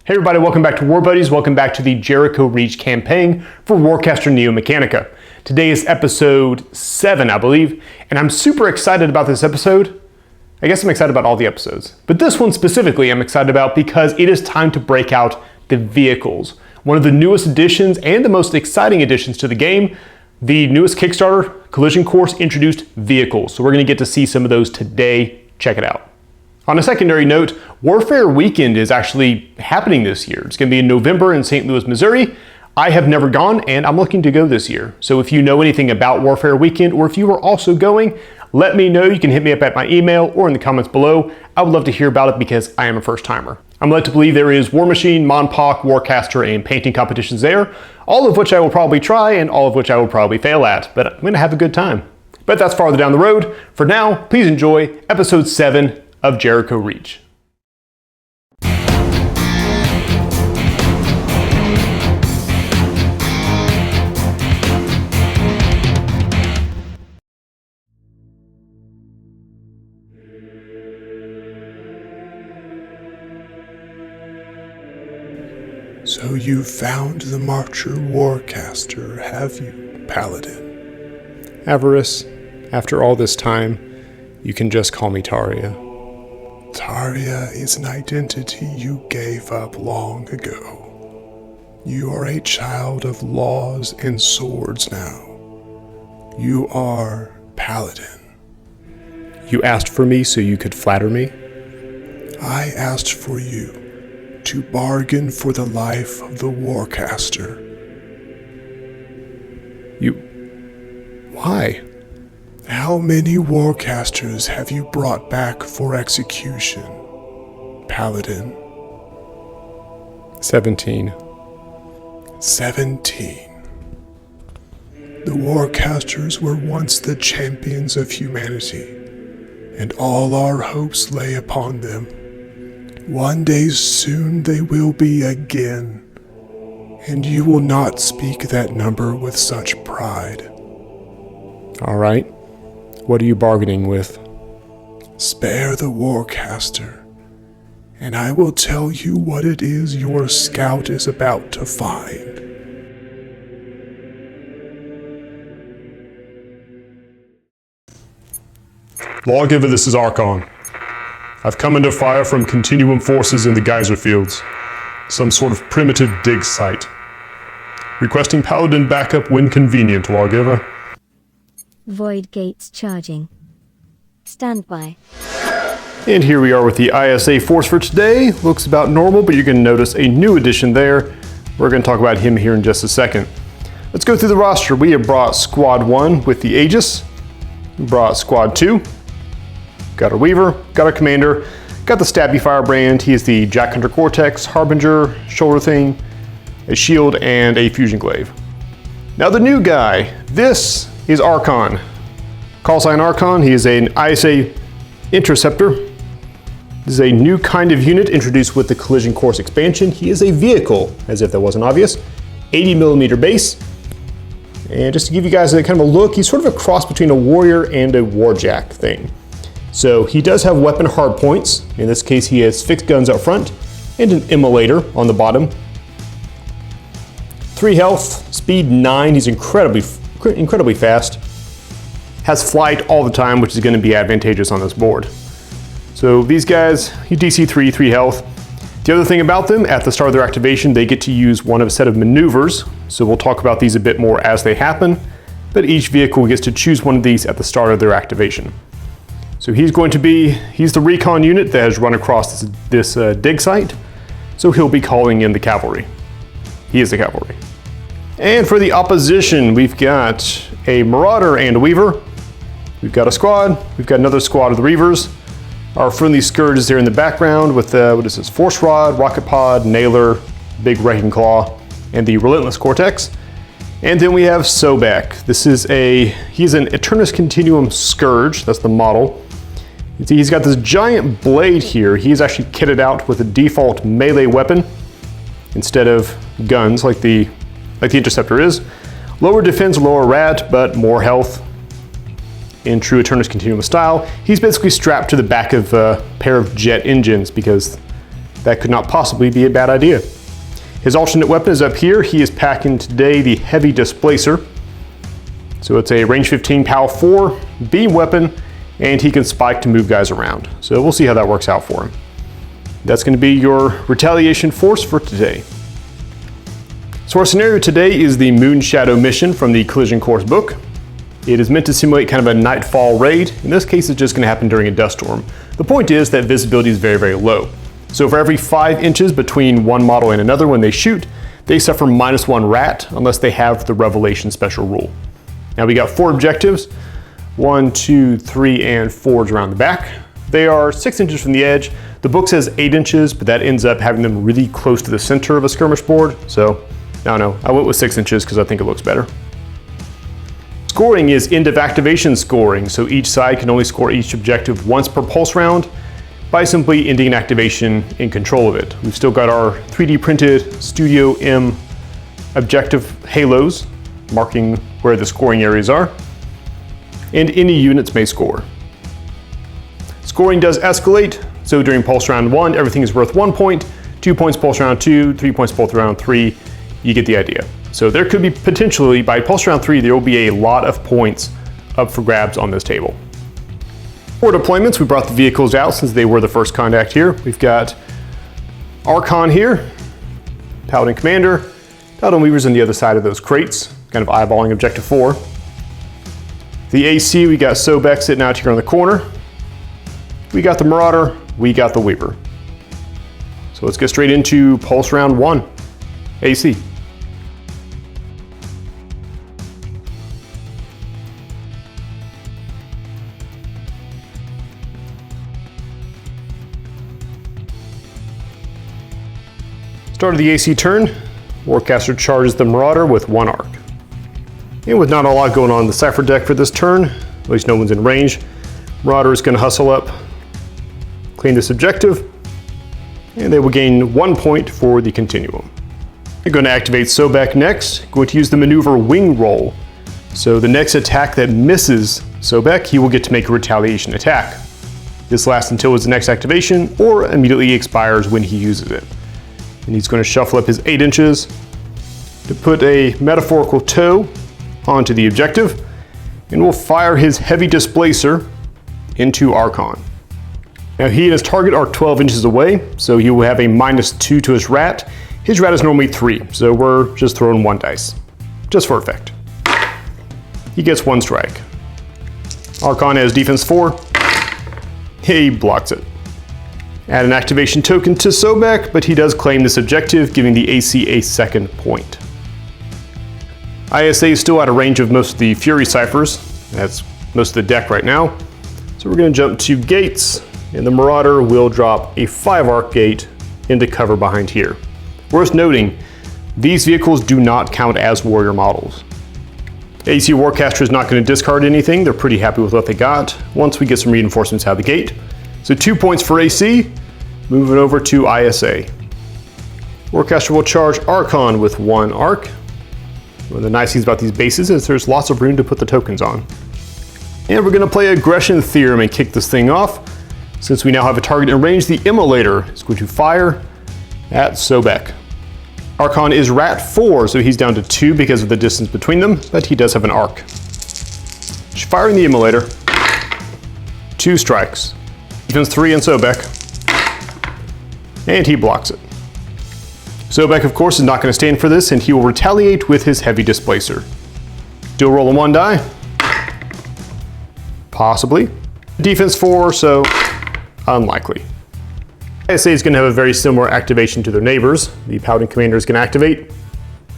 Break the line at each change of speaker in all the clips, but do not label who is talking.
Hey everybody, welcome back to War Buddies. Welcome back to the Jericho Reach campaign for Warcaster neo-mechanika. Today is episode 7, I believe, and I'm super excited about this episode. I guess I'm excited about all the episodes, but this one specifically I'm excited about because it is time to break out the vehicles. One of the newest additions and the most exciting additions to the game, the newest Kickstarter, Collision Course, introduced vehicles. So we're going to get to see some of those today. Check it out. On a secondary note, Warfare Weekend is actually happening this year. It's going to be in November in St. Louis, Missouri. I have never gone, and I'm looking to go this year. So if you know anything about Warfare Weekend, or if you are also going, let me know. You can hit me up at my email or in the comments below. I would love to hear about it because I am a first timer. I'm led to believe there is War Machine, Monpoc, Warcaster, and painting competitions there, all of which I will probably try and all of which I will probably fail at, but I'm going to have a good time. But that's farther down the road. For now, please enjoy episode 7 of Jericho Reach.
So you found the Marcher Warcaster, have you, Paladin?
Avarice, after all this time, you can just call me Taria.
Taria is an identity you gave up long ago. You are a child of laws and swords now. You are Paladin.
You asked for me so you could flatter me?
I asked for you to bargain for the life of the Warcaster.
Why?
How many Warcasters have you brought back for execution, Paladin?
17.
17. The Warcasters were once the champions of humanity, and all our hopes lay upon them. One day soon they will be again, and you will not speak that number with such pride.
All right. What are you bargaining with?
Spare the Warcaster, and I will tell you what it is your scout is about to find.
Lawgiver, this is Archon. I've come under fire from Continuum forces in the geyser fields. Some sort of primitive dig site. Requesting Paladin backup when convenient, Lawgiver.
Void gates charging. Stand by.
And here we are with the ISA force for today. Looks about normal, but you're going to notice a new addition there. We're going to talk about him here in just a second. Let's go through the roster. We have brought Squad 1 with the Aegis. We brought Squad 2. Got our Weaver, got our Commander, got the Stabby Firebrand. He is the Jack Hunter Cortex, Harbinger, Shoulder Thing, a Shield, and a Fusion Glaive. Now the new guy, this is Archon. Call sign Archon, he is an ISA Interceptor. This is a new kind of unit introduced with the Collision Course expansion. He is a vehicle, as if that wasn't obvious. 80mm base. And just to give you guys a kind of a look, he's sort of a cross between a warrior and a warjack thing. So he does have weapon hardpoints. In this case, he has fixed guns up front and an immolator on the bottom. 3 health, speed 9. He's incredibly fast. Has flight all the time, which is going to be advantageous on this board. So these guys, he DC 3 health. The other thing about them, at the start of their activation, they get to use one of a set of maneuvers. So we'll talk about these a bit more as they happen. But each vehicle gets to choose one of these at the start of their activation. So he's the recon unit that has run across this dig site. So he'll be calling in the cavalry. He is the cavalry. And for the opposition, we've got a Marauder and a Weaver. We've got a squad. We've got another squad of the Reavers. Our friendly Scourge is there in the background with what is this? Force Rod, Rocket Pod, Nailer, Big Wrecking Claw, and the Relentless Cortex. And then we have Soback. He's an Eternus Continuum Scourge. That's the model. He's got this giant blade here. He's actually kitted out with a default melee weapon instead of guns like the Interceptor is. Lower defense, lower rat, but more health in true Eternus Continuum style. He's basically strapped to the back of a pair of jet engines because that could not possibly be a bad idea. His alternate weapon is up here. He is packing today the Heavy Displacer. So it's a range 15, power 4 beam weapon, and he can spike to move guys around. So we'll see how that works out for him. That's going to be your retaliation force for today. So our scenario today is the Moon Shadow mission from the Collision Course book. It is meant to simulate kind of a nightfall raid. In this case, it's just going to happen during a dust storm. The point is that visibility is very, very low. So for every 5 inches between one model and another when they shoot, they suffer -1 rat unless they have the Revelation special rule. Now we got 4 objectives, 1, 2, 3, and 4 around the back. They are 6 inches from the edge. The book says 8 inches, but that ends up having them really close to the center of a skirmish board. So I don't know, I went with 6 inches because I think it looks better. Scoring is end of activation scoring, so each side can only score each objective once per pulse round by simply ending an activation in control of it. We've still got our 3D printed Studio M objective halos, marking where the scoring areas are, and any units may score. Scoring does escalate, so during pulse round 1, everything is worth 1 point, 2 points pulse round 2, 3 points pulse round 3, you get the idea. So there could be potentially, by pulse round 3, there will be a lot of points up for grabs on this table. For deployments, we brought the vehicles out since they were the first contact here. We've got Archon here, Paladin Commander, Paladin Weaver's on the other side of those crates, kind of eyeballing Objective 4. The AC, we got Soback sitting out here on the corner. We got the Marauder, we got the Weaver. So let's get straight into pulse round 1, AC. Start of the AC turn, Warcaster charges the Marauder with 1 arc. And with not a lot going on in the Cypher deck for this turn, at least no one's in range, Marauder is going to hustle up, clean this objective, and they will gain 1 point for the Continuum. They're going to activate Soback next, going to use the maneuver Wing Roll. So the next attack that misses Soback, he will get to make a Retaliation Attack. This lasts until his next activation, or immediately expires when he uses it. And he's going to shuffle up his 8 inches to put a metaphorical toe onto the objective, and will fire his Heavy Displacer into Archon. Now he and his target are 12 inches away, so he will have a -2 to his rat. His rat is normally 3, so we're just throwing 1 dice, just for effect. He gets 1 strike. Archon has defense 4. He blocks it. Add an activation token to Soback, but he does claim this objective, giving the AC a 2nd point. ISA is still out of range of most of the Fury ciphers. That's most of the deck right now. So we're going to jump to gates, and the Marauder will drop a 5 arc gate into cover behind here. Worth noting, these vehicles do not count as warrior models. AC Warcaster is not going to discard anything. They're pretty happy with what they got once we get some reinforcements out of the gate. So 2 points for AC, moving over to ISA. Warcaster will charge Archon with 1 arc. One of the nice things about these bases is there's lots of room to put the tokens on. And we're going to play Aggression Theorem and kick this thing off. Since we now have a target in range, the Immolator is going to fire at Soback. Archon is rat 4, so he's down to 2 because of the distance between them, but he does have an arc. Firing the Immolator. 2 strikes. Defense 3 on Soback. And he blocks it. Soback, of course, is not going to stand for this, and he will retaliate with his Heavy Displacer. Still rolling 1 die. Possibly. Defense 4, so unlikely. ISA is going to have a very similar activation to their neighbors. The Paladin Commander is going to activate.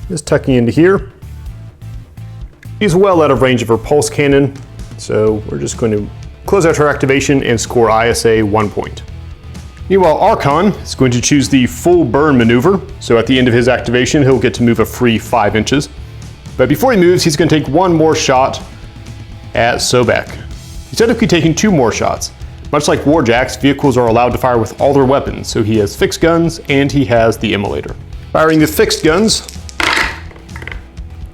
Just tucking into here. He's well out of range of her pulse cannon, so we're just going to close out her activation and score ISA 1 point. Meanwhile, Archon is going to choose the full burn maneuver, so at the end of his activation, he'll get to move a free 5 inches. But before he moves, he's going to take 1 more shot at Soback. He's technically taking 2 more shots. Much like Warjacks, vehicles are allowed to fire with all their weapons, so he has fixed guns and he has the Immolator. Firing the fixed guns,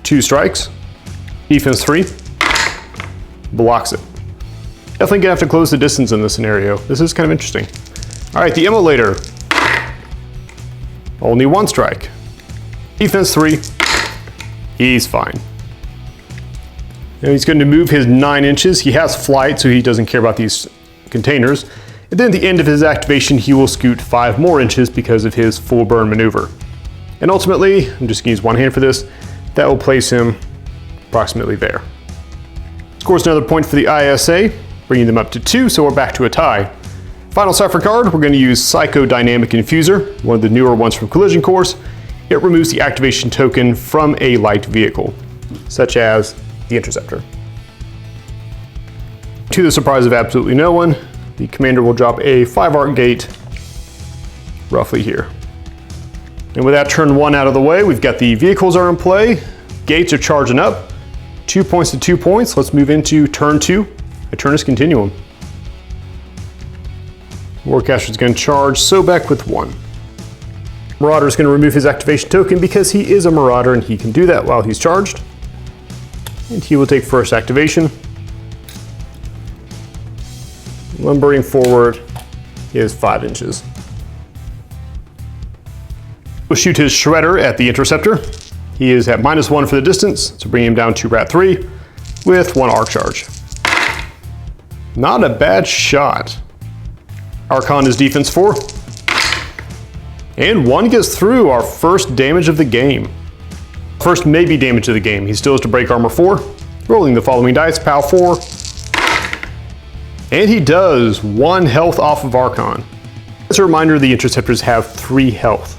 2 strikes, defense 3, blocks it. Definitely gonna have to close the distance in this scenario. This is kind of interesting. All right, the Immolator Only 1 strike. Defense 3. He's fine. Now he's going to move his 9 inches. He has flight, so he doesn't care about these containers. And then at the end of his activation, he will scoot 5 more inches because of his full burn maneuver. And ultimately, I'm just going to use one hand for this, that will place him approximately there. Scores another point for the ISA, bringing them up to 2, so we're back to a tie. Final cipher card, we're going to use Psychodynamic Infuser, one of the newer ones from Collision Course. It removes the activation token from a light vehicle, such as the Interceptor. To the surprise of absolutely no one, the commander will drop a 5-arc gate roughly here. And with that turn 1 out of the way, we've got the vehicles are in play, gates are charging up, 2 points to 2 points. Let's move into turn 2, Eternus Continuum. Warcaster is going to charge Soback with 1. Marauder is going to remove his activation token because he is a Marauder and he can do that while he's charged. And he will take first activation. Lumbering forward is 5 inches. We'll shoot his Shredder at the Interceptor. He is at -1 for the distance, so bring him down to Rat 3 with 1 arc charge. Not a bad shot. Archon is defense 4. And 1 gets through, our first damage of the game. First maybe damage of the game. He still has to break armor 4. Rolling the following dice, POW 4. And he does 1 health off of Archon. As a reminder, the Interceptors have 3 health.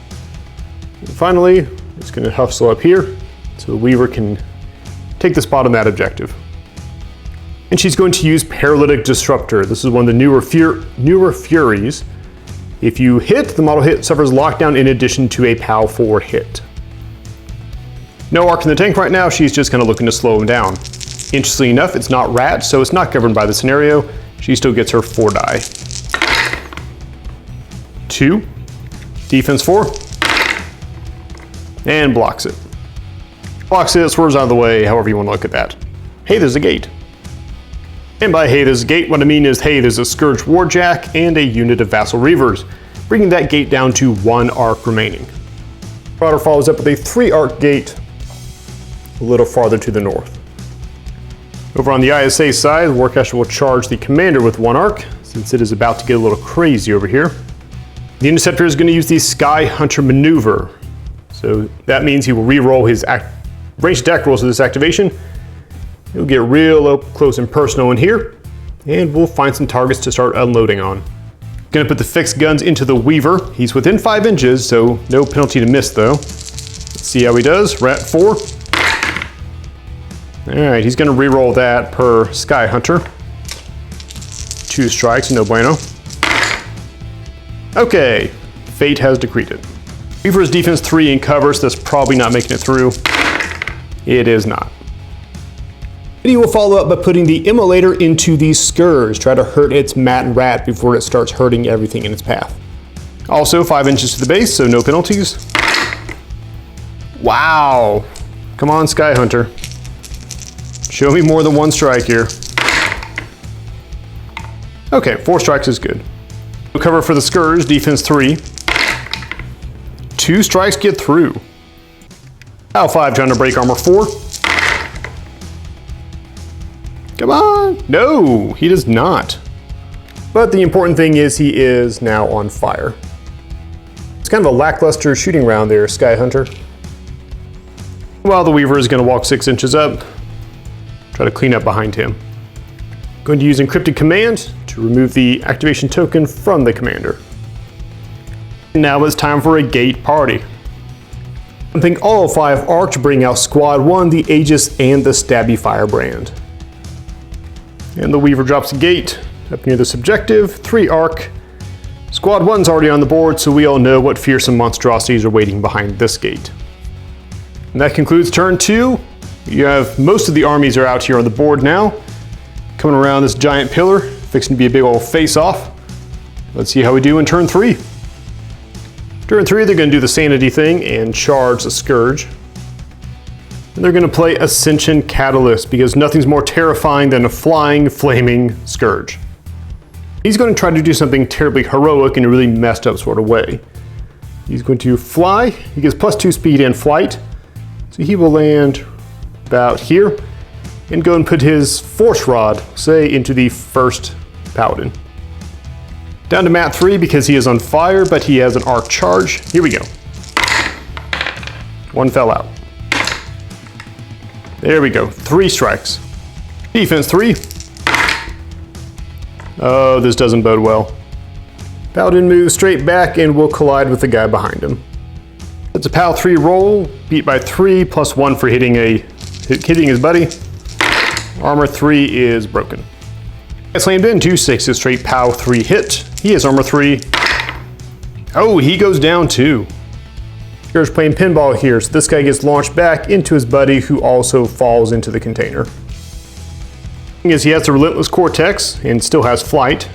And finally, it's going to hustle up here so the Weaver can take the spot on that objective. And she's going to use Paralytic Disruptor. This is one of the newer Furies. If you hit, the model hit suffers lockdown in addition to a POW 4 hit. No arc in the tank right now, she's just kind of looking to slow him down. Interestingly enough, it's not Rat, so it's not governed by the scenario. She still gets her 4 die. 2, defense 4, and blocks it. Blocks it, swerves out of the way, however you want to look at that. Hey, there's a gate. And by hey, there's a gate, what I mean is, hey, there's a Scourge Warjack and a unit of Vassal Reavers, bringing that gate down to 1 arc remaining. Marauder follows up with a 3-arc gate a little farther to the north. Over on the ISA side, Warcaster will charge the commander with 1 arc, since it is about to get a little crazy over here. The Interceptor is going to use the Sky Hunter maneuver. So that means he will re-roll his ranged attack rolls with this activation. He'll get real up close and personal in here, and we'll find some targets to start unloading on. Gonna put the fixed guns into the Weaver. He's within 5 inches, so no penalty to miss though. Let's see how he does. Rat 4. Alright, he's gonna re-roll that per Sky Hunter. 2 strikes, no bueno. Okay, fate has decreed it. Weaver is defense 3 and cover, so that's probably not making it through. It is not. And he will follow up by putting the Immolator into the Scourge, try to hurt its Mat and Rat before it starts hurting everything in its path. Also 5 inches to the base, so no penalties. Wow. Come on, Sky Hunter. Show me more than 1 strike here. Okay, 4 strikes is good. Cover for the Scourge, defense 3. 2 strikes get through. POW 5 trying to break armor 4. Come on! No, he does not. But the important thing is he is now on fire. It's kind of a lackluster shooting round there, Sky Hunter. While the Weaver is going to walk 6 inches up, try to clean up behind him. Going to use Encrypted Command to remove the activation token from the commander. Now it's time for a gate party. I think all 5 arc to bring out Squad 1, the Aegis, and the Stabby Firebrand. And the Weaver drops a gate up near this objective, 3 arc. Squad 1's already on the board, so we all know what fearsome monstrosities are waiting behind this gate. And that concludes turn 2. You have most of the armies are out here on the board now. Coming around this giant pillar, fixing to be a big old face-off. Let's see how we do in turn 3. Turn 3, they're going to do the Sanity thing and charge the Scourge. And they're going to play Ascension Catalyst because nothing's more terrifying than a flying, flaming Scourge. He's going to try to do something terribly heroic in a really messed up sort of way. He's going to fly. He gets +2 speed and flight. So he will land about here and go and put his Force Rod, say, into the first Paladin. Down to Mat 3 because he is on fire, but he has an arc charge. Here we go. One fell out. There we go. 3 strikes. Defense 3. Oh, this doesn't bode well. Paladin moves straight back and will collide with the guy behind him. It's a PAL 3 roll, beat by 3, +1 for hitting his buddy. Armor 3 is broken. I slammed in 2/6 is straight PAL 3 hit. He has armor 3. Oh, he goes down too. Here's playing pinball here, so this guy gets launched back into his buddy who also falls into the container. He has the Relentless Cortex and still has flight.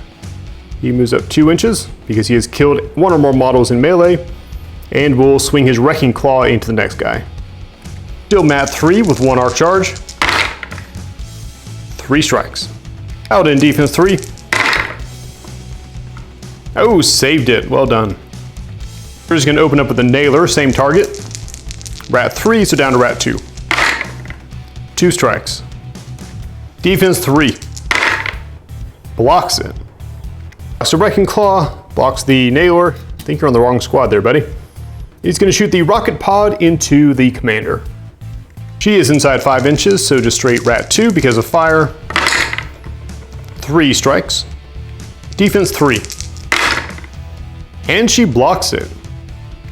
He moves up 2 inches because he has killed 1 or more models in melee and will swing his Wrecking Claw into the next guy. Still Mat 3 with 1 arc charge. 3 strikes. Paladin defense 3. Oh, saved it. Well done. We're just going to open up with a Nailer, same target. Rat 3, so down to Rat 2. 2 strikes. Defense 3. Blocks it. So Wrecking Claw blocks the Nailer. I think you're on the wrong squad there, buddy. He's going to shoot the rocket pod into the commander. She is inside 5 inches, so just straight Rat 2 because of fire. 3 strikes. Defense 3. And she blocks it.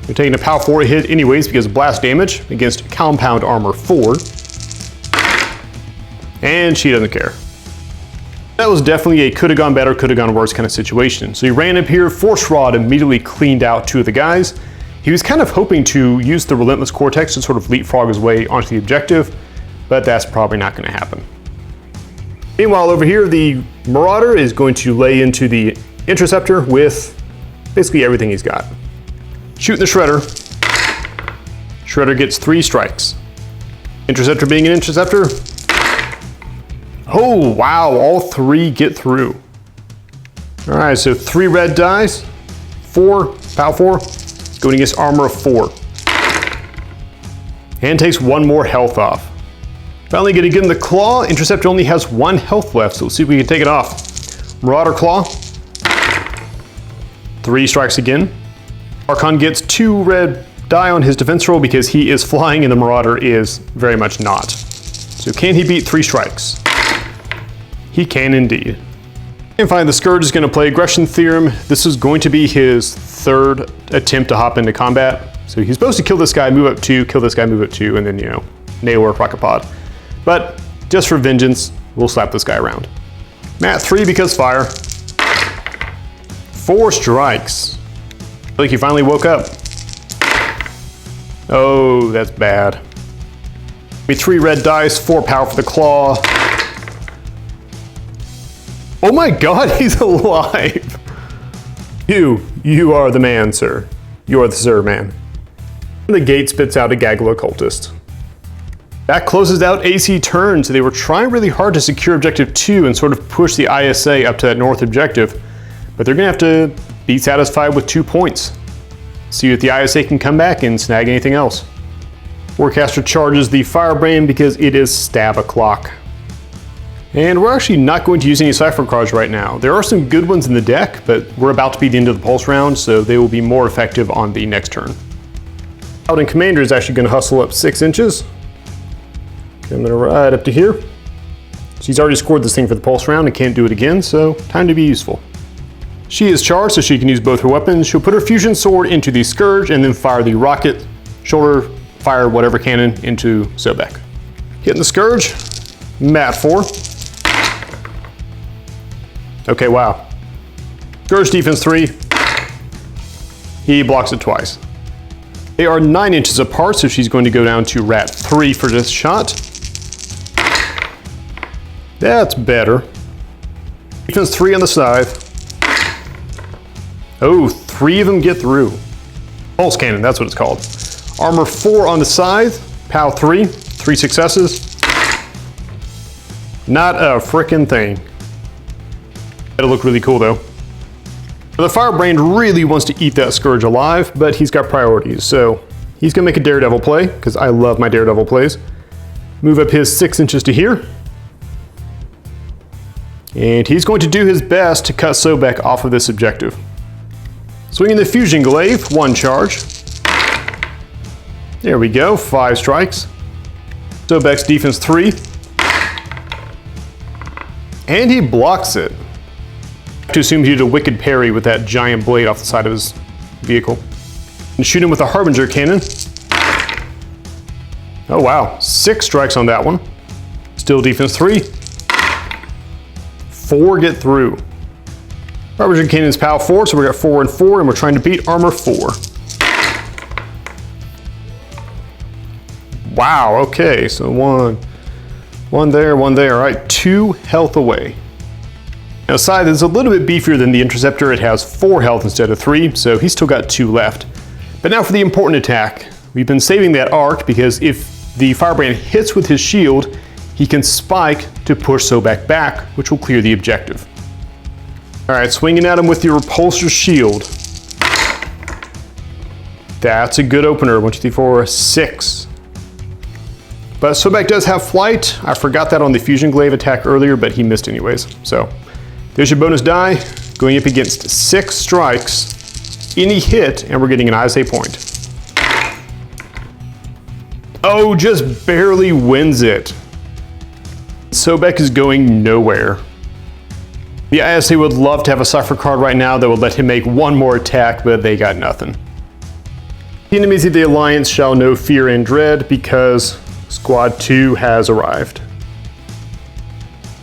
You're taking a PAL 4 hit anyways because of blast damage against compound armor 4. And she doesn't care. That was definitely a could have gone better, could have gone worse kind of situation. So he ran up here, Force Rod immediately cleaned out 2 of the guys. He was kind of hoping to use the Relentless Cortex to sort of leapfrog his way onto the objective, but that's probably not going to happen. Meanwhile, over here, the Marauder is going to lay into the Interceptor with basically everything he's got. Shooting the Shredder. Shredder gets 3 strikes. Interceptor being an Interceptor. Oh, wow, all 3 get through. All right, so 3 red dice, 4, PAL 4, going against armor of 4. And takes 1 more health off. Finally gonna give him the Claw. Interceptor only has 1 health left, so let's see if we can take it off. Marauder Claw. 3 strikes again. Archon gets 2 red die on his defense roll because he is flying and the Marauder is very much not. So can he beat 3 strikes? He can indeed. And finally, the Scourge is going to play Aggression Theorem. This is going to be his 3rd attempt to hop into combat. So he's supposed to kill this guy, move up 2, kill this guy, move up 2, and then, you know, Nailer, Rocket Pod. But just for vengeance, we'll slap this guy around. Mat 3 because fire. 4 strikes. I think he finally woke up. Oh, that's bad. 3 red dice, 4 power for the Claw. Oh my god, he's alive! You are the man, sir. You are the sir, man. And the gate spits out a gaggle of cultists. That closes out AC turn, so they were trying really hard to secure objective 2 and sort of push the ISA up to that north objective, but they're gonna have to be satisfied with 2 points. See if the ISA can come back and snag anything else. Warcaster charges the Firebrand because it is stab o'clock. And we're actually not going to use any Cypher cards right now. There are some good ones in the deck, but we're about to be the end of the pulse round, so they will be more effective on the next turn. Paladin Commander is actually going to hustle up 6 inches. Coming right up to here. She's already scored this thing for the pulse round and can't do it again, so time to be useful. She is charged, so she can use both her weapons. She'll put her Fusion Sword into the Scourge and then fire the rocket, shoulder, fire, whatever cannon into Soback. Hitting the Scourge, Mat 4. Okay, wow. Scourge defense 3. He blocks it twice. They are 9 inches apart, so she's going to go down to Rat 3 for this shot. That's better. Defense 3 on the scythe. Oh, 3 of them get through. Pulse cannon, that's what it's called. Armor 4 on the scythe. PAL 3. 3 successes. Not a frickin' thing. That'll look really cool though. The Firebrand really wants to eat that Scourge alive, but he's got priorities, so he's gonna make a Daredevil play, because I love my Daredevil plays. Move up his 6 inches to here. And he's going to do his best to cut Soback off of this objective. Swinging the Fusion Glaive, 1 charge. There we go, 5 strikes. Soback's defense 3. And he blocks it. To assume he did a wicked parry with that giant blade off the side of his vehicle. And shoot him with a Harbinger cannon. Oh wow, 6 strikes on that one. Still defense 3. 4 get through. Harbinger cannon's POW 4, so we got 4 and 4, and we're trying to beat armor 4. Wow, okay, so one there, one there. All right, 2 health away. Now, Scythe is a little bit beefier than the Interceptor. It has 4 health instead of 3, so he's still got 2 left. But now for the important attack. We've been saving that arc because if the Firebrand hits with his shield, he can spike to push Soback back, which will clear the objective. All right, swinging at him with your Repulsor Shield. That's a good opener. 1, 2, 3, 4, 6. But Soback does have flight. I forgot that on the Fusion Glaive attack earlier, but he missed anyways. So there's your bonus die, going up against 6 strikes, any hit, and we're getting an ISA point. Oh, just barely wins it. Soback is going nowhere. The ISA would love to have a Cypher card right now that would let him make 1 more attack, but they got nothing. The enemies of the Alliance shall know fear and dread because Squad 2 has arrived.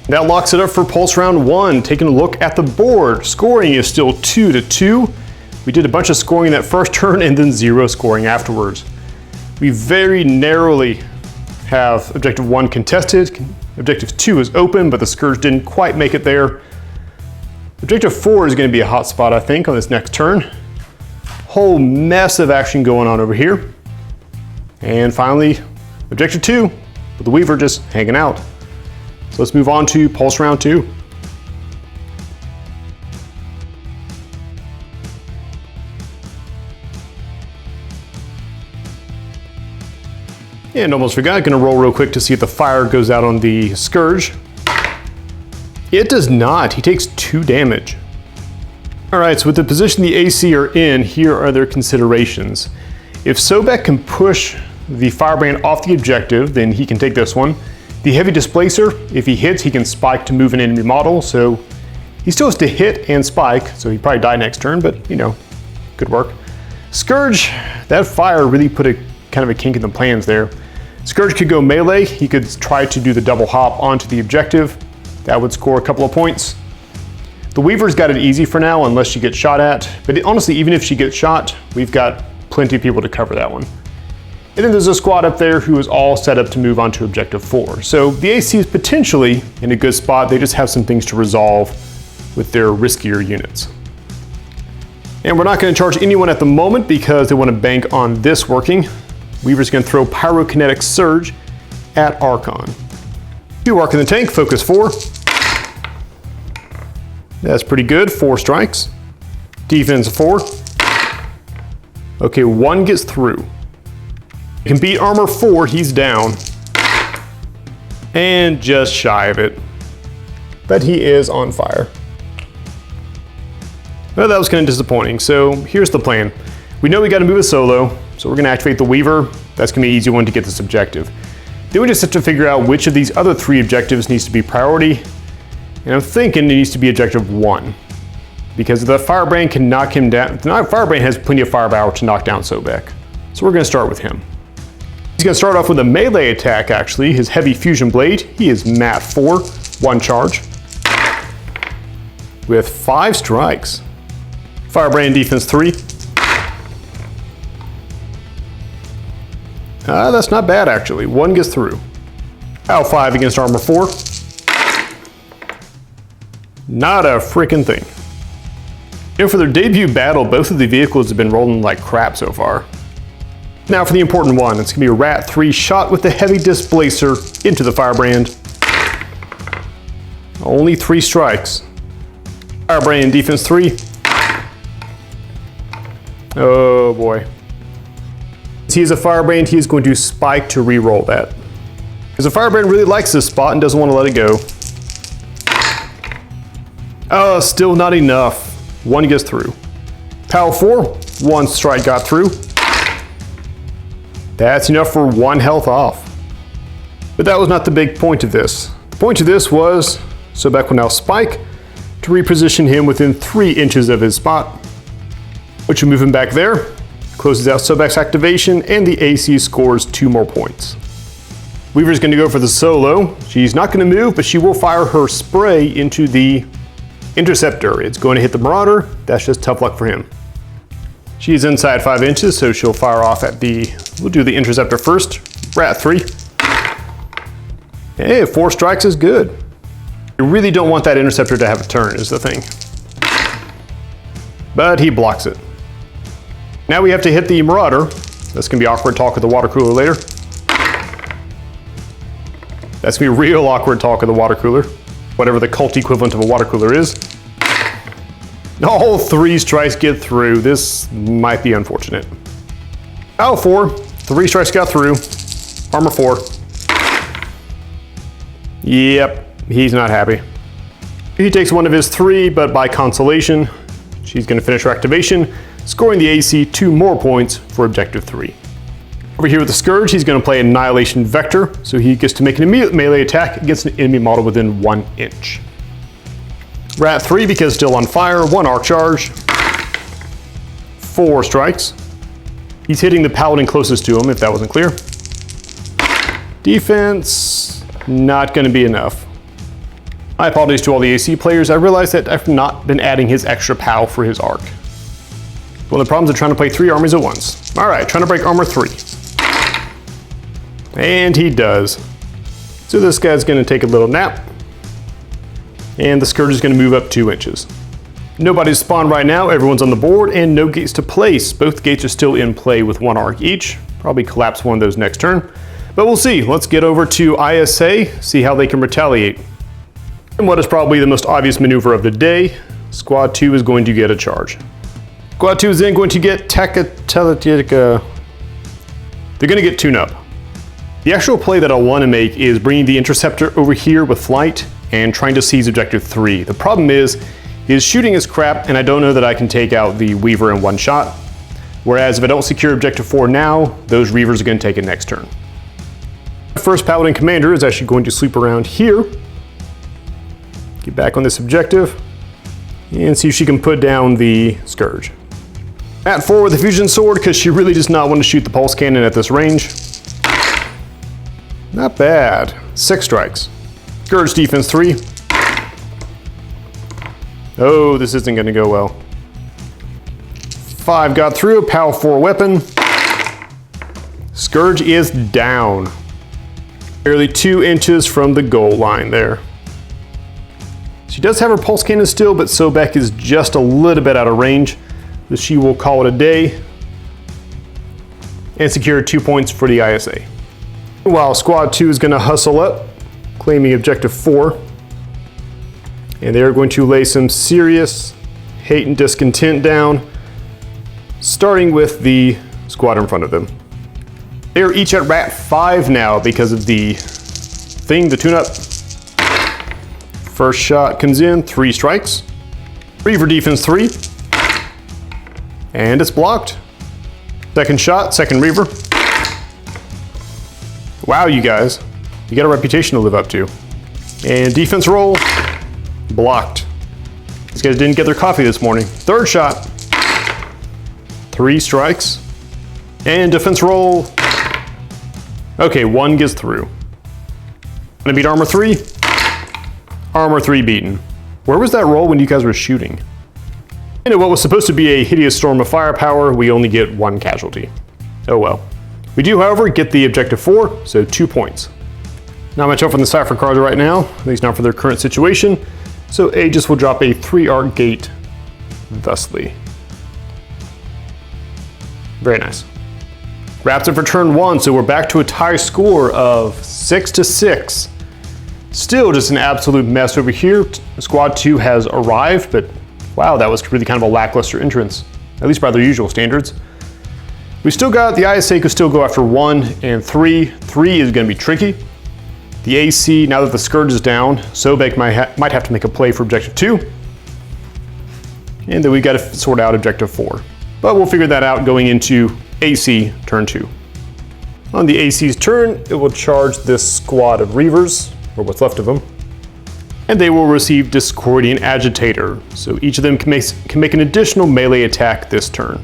That locks it up for Pulse Round 1. Taking a look at the board, scoring is still 2-2. We did a bunch of scoring that first turn and then 0 scoring afterwards. We very narrowly have Objective 1 contested. Objective 2 is open, but the Scourge didn't quite make it there. Objective 4 is going to be a hot spot, I think, on this next turn. Whole mess of action going on over here. And finally, Objective 2, with the Weaver just hanging out. So let's move on to Pulse Round 2. And almost forgot, gonna roll real quick to see if the fire goes out on the Scourge. It does not, he takes 2 damage. All right, so with the position the AC are in, here are their considerations. If Soback can push the Firebrand off the objective, then he can take this one. The Heavy Displacer, if he hits, he can spike to move an enemy model, so he still has to hit and spike, so he'd probably die next turn, but you know, good work. Scourge, that fire really put a kind of a kink in the plans there. Scourge could go melee, he could try to do the double hop onto the objective. That would score a couple of points. The Weaver's got it easy for now unless she gets shot at, but honestly, even if she gets shot, we've got plenty of people to cover that one. And then there's a squad up there who is all set up to move on to Objective 4. So the AC is potentially in a good spot, they just have some things to resolve with their riskier units. And we're not going to charge anyone at the moment because they want to bank on this working. Weaver's going to throw Pyrokinetic Surge at Archon. 2 Arc in the tank, focus 4. That's pretty good, 4 strikes. Defense 4. Okay, 1 gets through. He can beat armor 4, he's down. And just shy of it. But he is on fire. Well, that was kind of disappointing. So here's the plan. We know we got to move a solo, so we're going to activate the Weaver. That's going to be an easy one to get this objective. Then we just have to figure out which of these other 3 objectives needs to be priority. And I'm thinking it needs to be Objective 1. Because the Firebrand can knock him down. The Firebrand has plenty of firepower to knock down Soback. So we're going to start with him. He's going to start off with a melee attack, actually. His Heavy Fusion Blade. He is Mat 4, 1 charge. With 5 strikes. Firebrand defense 3. That's not bad, actually. 1 gets through. POW 5 against armor 4. Not a freaking thing. You know, for their debut battle, both of the vehicles have been rolling like crap so far. Now for the important one, it's gonna be a Rat 3 shot with the Heavy Displacer into the Firebrand. Only 3 strikes. Firebrand defense 3. Oh boy. Since he is a firebrand, he is going to spike to re-roll that. Because the firebrand really likes this spot and doesn't want to let it go. Oh, still not enough. One gets through. Power 4, one strike got through. That's enough for 1 health off. But that was not the big point of this. The point of this was Soback will now spike to reposition him within 3 inches of his spot, which will move him back there, closes out Soback's activation, and the AC scores 2 more points. Weaver's going to go for the solo. She's not going to move, but she will fire her spray into the interceptor. It's going to hit the Marauder. That's just tough luck for him. She's inside 5 inches, so she'll fire off at we'll do the interceptor first. Rat 3. Hey, 4 strikes is good. You really don't want that interceptor to have a turn, is the thing. But he blocks it. Now we have to hit the Marauder. That's going to be awkward talk with the water cooler later. That's going to be real awkward talk with the water cooler. Whatever the cult equivalent of a water cooler is. All 3 strikes get through. This might be unfortunate. Power 4, 3 strikes got through. Armor 4. Yep, he's not happy. He takes one of his 3, but by consolation, she's going to finish her activation, scoring the AC 2 more points for objective 3. Over here with the Scourge, he's going to play Annihilation Vector, so he gets to make an immediate melee attack against an enemy model within 1 inch. Rat 3 because still on fire, 1 arc charge, 4 strikes. He's hitting the Paladin closest to him, if that wasn't clear. Defense, not going to be enough. My apologies to all the AC players. I realized that I've not been adding his extra POW for his arc. One of the problems of trying to play 3 armies at once. All right, trying to break armor 3. And he does. So this guy's going to take a little nap. And the Scourge is going to move up 2 inches. Nobody's spawned right now, everyone's on the board, and no gates to place. Both gates are still in play with 1 arc each. Probably collapse one of those next turn. But we'll see. Let's get over to ISA, see how they can retaliate. And what is probably the most obvious maneuver of the day, Squad 2 is going to get a charge. Squad 2 is then going to get they're going to get tune-up. The actual play that I want to make is bringing the Interceptor over here with flight and trying to seize objective 3. The problem is shooting is crap, and I don't know that I can take out the Weaver in 1 shot. Whereas if I don't secure objective 4 now, those Reavers are going to take it next turn. The first Paladin Commander is actually going to sleep around here. Get back on this objective and see if she can put down the Scourge. At 4 with the Fusion Sword because she really does not want to shoot the Pulse Cannon at this range. Not bad. 6 strikes. Scourge defense 3. Oh, this isn't going to go well. 5 got through. POW 4 weapon. Scourge is down. Barely 2 inches from the goal line there. She does have her Pulse Cannon still, but Soback is just a little bit out of range. So she will call it a day and secure 2 points for the ISA. While Squad 2 is going to hustle up, claiming objective 4. And they're going to lay some serious hate and discontent down, starting with the squad in front of them. They're each at Rat 5 now because of the thing, the tune-up. First shot comes in, 3 strikes. Reaver defense 3. And it's blocked. Second shot, second Reaver. Wow, you guys. You got a reputation to live up to. And defense roll, blocked. These guys didn't get their coffee this morning. Third shot, 3 strikes. And defense roll. Okay, 1 gets through. Gonna beat armor 3. Armor 3 beaten. Where was that roll when you guys were shooting? In what was supposed to be a hideous storm of firepower, we only get 1 casualty. Oh well. We do, however, get the objective 4, so 2 points. Not much up on the Cypher cards right now, at least not for their current situation, so Aegis will drop a 3 arc gate thusly. Very nice. Wraps it for turn 1, so we're back to a tie score of 6-6. Still just an absolute mess over here. Squad 2 has arrived, but wow, that was really kind of a lackluster entrance. at least by their usual standards. We still got, the ISA could still go after 1 and 3. 3 is going to be tricky. The AC, now that the Scourge is down, Soback might have to make a play for objective 2. And then we got to sort out objective 4. But we'll figure that out going into AC turn 2. On the AC's turn, it will charge this squad of Reavers, or what's left of them, and they will receive Discordian Agitator. So each of them can make an additional melee attack this turn.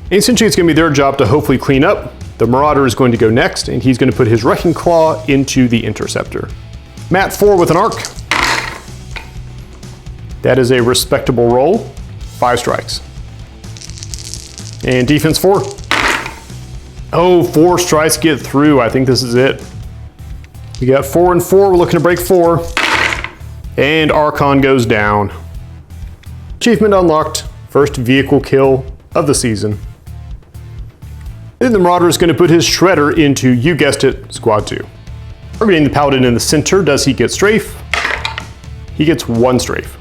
And essentially it's going to be their job to hopefully clean up. The Marauder is going to go next, and he's going to put his Wrecking Claw into the Interceptor. Mat 4 with an arc. That is a respectable roll. 5 strikes. And defense 4. Oh, 4 strikes get through. I think this is it. We got 4 and 4. We're looking to break 4. And Archon goes down. Achievement unlocked. First vehicle kill of the season. Then the Marauder is going to put his Shredder into, you guessed it, Squad 2. Targeting the Paladin in the center, does he get strafe? He gets 1 strafe.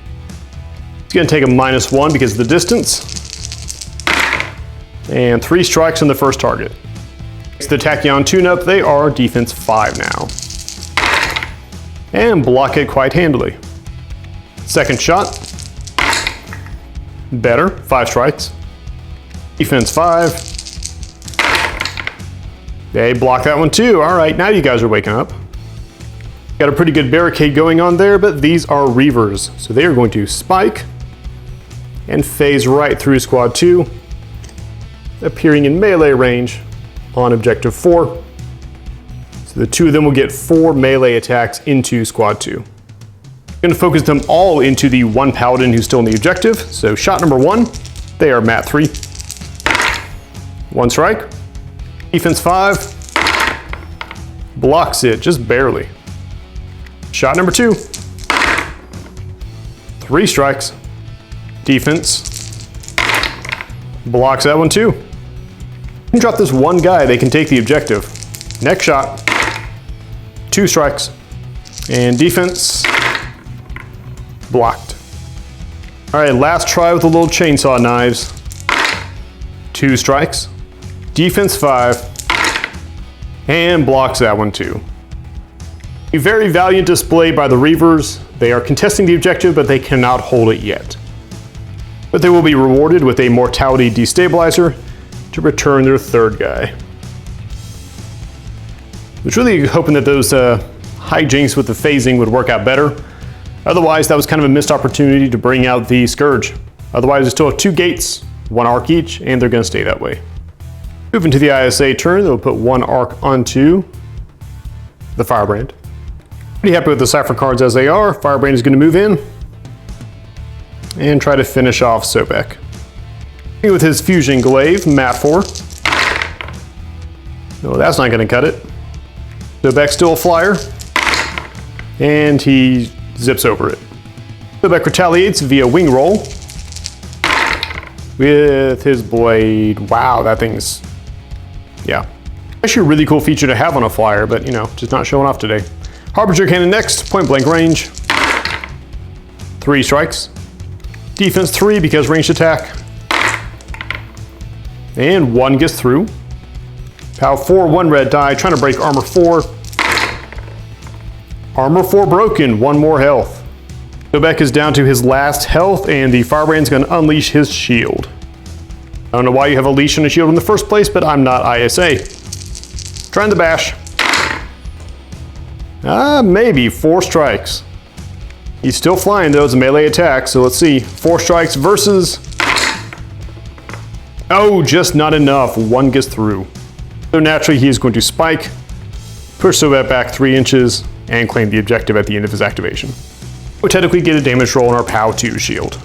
He's going to take a -1 because of the distance. And 3 strikes on the first target. It's the Tachyon tune-up, they are defense 5 now. And block it quite handily. Second shot. Better, 5 strikes. Defense 5. They block that one too. All right, now you guys are waking up. Got a pretty good barricade going on there, but these are Reavers. So they are going to spike and phase right through Squad 2, appearing in melee range on Objective 4. So the 2 of them will get 4 melee attacks into Squad 2. I'm going to focus them all into the 1 Paladin who's still in the objective. So shot number 1, they are Mat 3. 1 strike. Defense 5. Blocks it, just barely. Shot number 2. 3 strikes. Defense. Blocks that one too. You can drop this 1 guy, they can take the objective. Next shot. 2 strikes. And defense. Blocked. All right, last try with the little chainsaw knives. 2 strikes. Defense 5. And blocks that one too. A very valiant display by the Reavers. They are contesting the objective, but they cannot hold it yet. But they will be rewarded with a Mortality Destabilizer to return their 3rd guy. I was really hoping that those hijinks with the phasing would work out better. Otherwise, that was kind of a missed opportunity to bring out the Scourge. Otherwise, they still have 2 gates, 1 arc each, and they're going to stay that way. Moving to the ISA turn, they'll put 1 arc onto the Firebrand. Pretty happy with the Cypher cards as they are. Firebrand is going to move in and try to finish off Soback. With his Fusion Glaive, Mat 4. No, that's not going to cut it. Soback's still a flyer, and he zips over it. Soback retaliates via wing roll with his blade. Wow, that thing's, yeah. Actually a really cool feature to have on a flyer, but you know, just not showing off today. Harbinger Cannon next, point blank range. 3 strikes. Defense 3 because ranged attack. And 1 gets through. Pow 4, 1 red die, trying to break armor 4. Armor 4 broken, 1 more health. Soback is down to his last health, and the Firebrand's going to unleash his shield. I don't know why you have a leash and a shield in the first place, but I'm not ISA. Trying to bash. Maybe 4 strikes. He's still flying though, it's a melee attack, so let's see. 4 strikes versus... Oh, just not enough. 1 gets through. So naturally he is going to spike, push Soback back 3 inches, and claim the objective at the end of his activation. We'll technically get a damage roll on our POW 2 shield.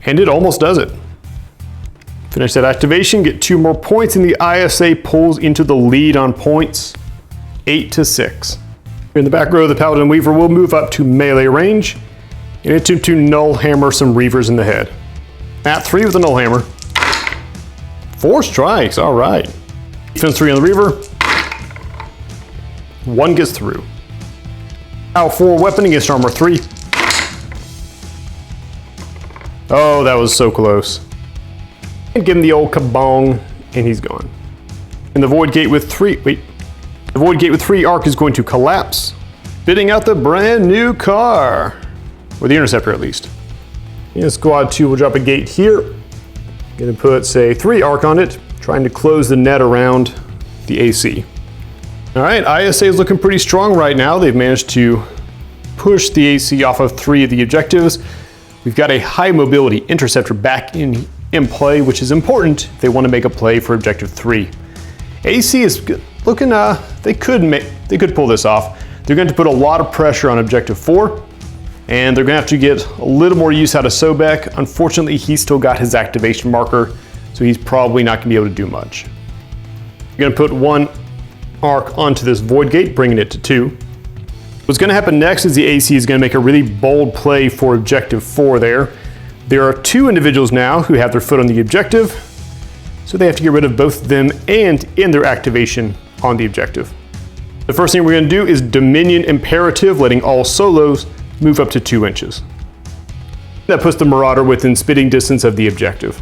And it almost does it. Finish that activation, get 2 more points, and the ISA pulls into the lead on points, 8-6. In the back row, the Paladin Weaver will move up to melee range and attempt to null hammer some Reavers in the head. Mat 3 with a null hammer. 4 strikes, all right. Defense 3 on the Reaver. 1 gets through. POW 4 weapon against armor 3. Oh, that was so close. And give him the old kabong, and he's gone. And the Void Gate with 3, the Void Gate with 3 arc is going to collapse, spitting out the brand new car. Or the Interceptor at least. And Squad 2 will drop a gate here. Gonna put, say, 3 arc on it, trying to close the net around the AC. All right, ISA is looking pretty strong right now. They've managed to push the AC off of 3 of the objectives. We've got a high mobility interceptor back in play, which is important if they want to make a play for objective 3. AC is looking, they could pull this off. They're going to put a lot of pressure on objective 4, and they're going to have to get a little more use out of Soback. Unfortunately, he's still got his activation marker, so he's probably not going to be able to do much. You're going to put 1 arc onto this Void Gate, bringing it to 2. What's going to happen next is the AC is going to make a really bold play for objective 4 there. There are 2 individuals now who have their foot on the objective, so they have to get rid of both of them and end their activation on the objective. The first thing we're going to do is Dominion Imperative, letting all solos move up to 2 inches. That puts the Marauder within spitting distance of the objective.